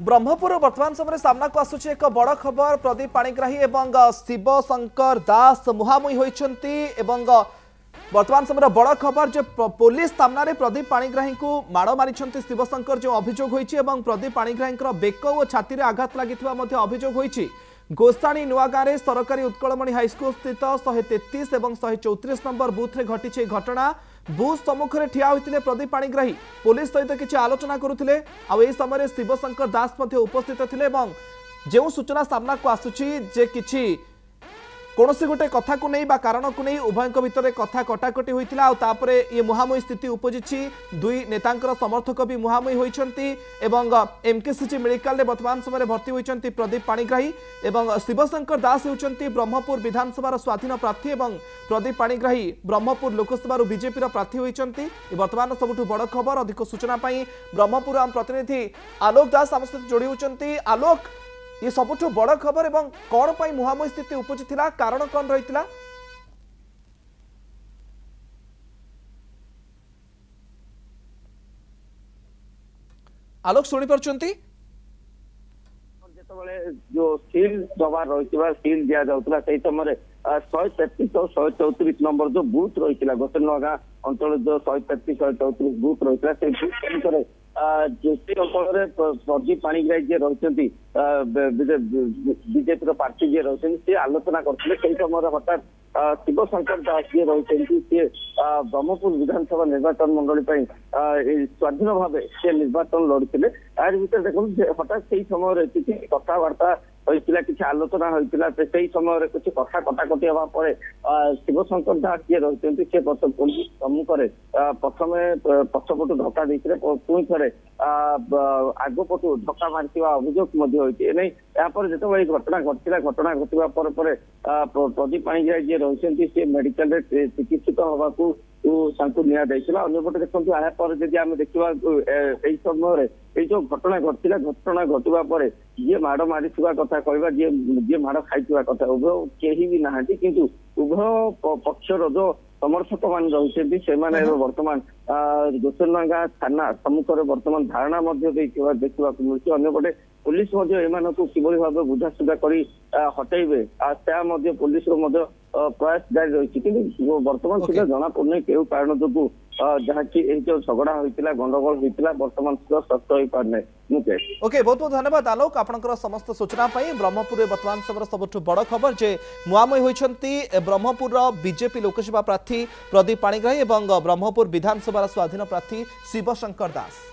ब्रह्मपुर वर्तमान समय सामना को आसुची एक बड़ खबर प्रदीप पाणिग्राही एवं शिव शंकर दास मुहामुही होइछंती एवं वर्तमान समय बड़ खबर जो पुलिस सामने प्रदीप पाणिग्राही को माड़ मारी शिव शंकर जो अभियोग होइछि एवं प्रदीप पाणिग्राही बेक और छाती में आघात लगी अभियोग होइछि। गोस्ताणी नुआगाँ सरकारी उत्कलमणि हाईस्कल स्थित 133 और 134 नंबर बुथ्रे घटी घटना। बूथ सम्मुखें ठिया होते प्रदीप पाणिग्राही पुलिस सहित किसी आलोचना करुले। आई समय शिव शंकर दास उपस्थित थे। जो सूचना सामना को आसुची जे किछि कौन गोटे कथा को नहीं कारण को नहीं उभय भितर कथा कटाकटी होता ये मुहामुही स्थिति उपजी। दुई नेतांकर समर्थक भी मुहामुही होती। एमकेसीजी मेडिकल वर्तमान समय भर्ती होती प्रदीप पाणिग्राही एवं शिवशंकर दास होती ब्रह्मपुर विधानसभा स्वाधीन प्रार्थी और प्रदीप पाणिग्राही ब्रह्मपुर लोकसभा बीजेपी प्रार्थी होती। वर्तमान सबुठ बड़ खबर। अधिक सूचना ब्रह्मपुर आम प्रतिनिधि आलोक दास आम सहित जोड़ी होती। आलोक, ये सबुठ बड़ खबर एवं कौन पाई मुहामुही स्थिति उपजी कारण कौन रही? आलोक शुणी पार्टी जो सील दबा रही सील दि जाऊला से समय 133 और 134 नंबर जो बूथ रही गोसेनगाँ अंचल जो 133 134 बूथ रही प्रदीप पाणिग्राही जी रही बीजेपी प्रार्थी जी रही सी आलोचना करते समय हठात शिव शंकर दास जी रही सी ब्रह्मपुर विधानसभा निर्वाचन मंडली स्वाधीन भाव से निर्वाचन लड़ते यार भर देखो हठात से समय किसी कथबार्ता होता किसी आलोचना होता से समय किसी कथा कटाकटी हाँपर शिव शंकर दास जी रही सी पुलिस सम्मुखें प्रथम पछपटू धक्का देते पुणी थे आगपटू धक्का मारी अभियोग नहीं यापर जो घटना घटना घटवा प्रदीप पाणिग्राही जी रही सी मेडिकल चिकित्सित हवा अंपटे देखो यापर जब आम देखा यही समय जो घटना घटवा जी माड़ मारी कथा कहवा जी माड़ खाई कथा उभय कहीं भी ना कि उभय पक्षर जो समर्थक मान रही से बर्तमान गोसेनगाँ थाना सम्मुखें बर्तमान धारणा देखा मिलती। अंपटे पुलिस किभली भाव बुझासुझा कर हटेबे पुलिस प्रयास जारी रही कि बर्तमान सुधा जना पड़े क्यों कारण जो जहाँकि जो झगड़ा होता गंडगोल होता बर्तमान सुधा स्पष्ट हो पारना। मुकेश ओके, बहुत बहुत धन्यवाद आलोक आपनकर समस्त सूचना पाई। ब्रह्मपुर वर्तमान समय सबुठ बड़ खबर जे मुहामुही होती ब्रह्मपुर बीजेपी लोकसभा प्रार्थी प्रदीप पाणिग्राही और ब्रह्मपुर विधानसभा स्वाधीन प्रार्थी शिव शंकर दास।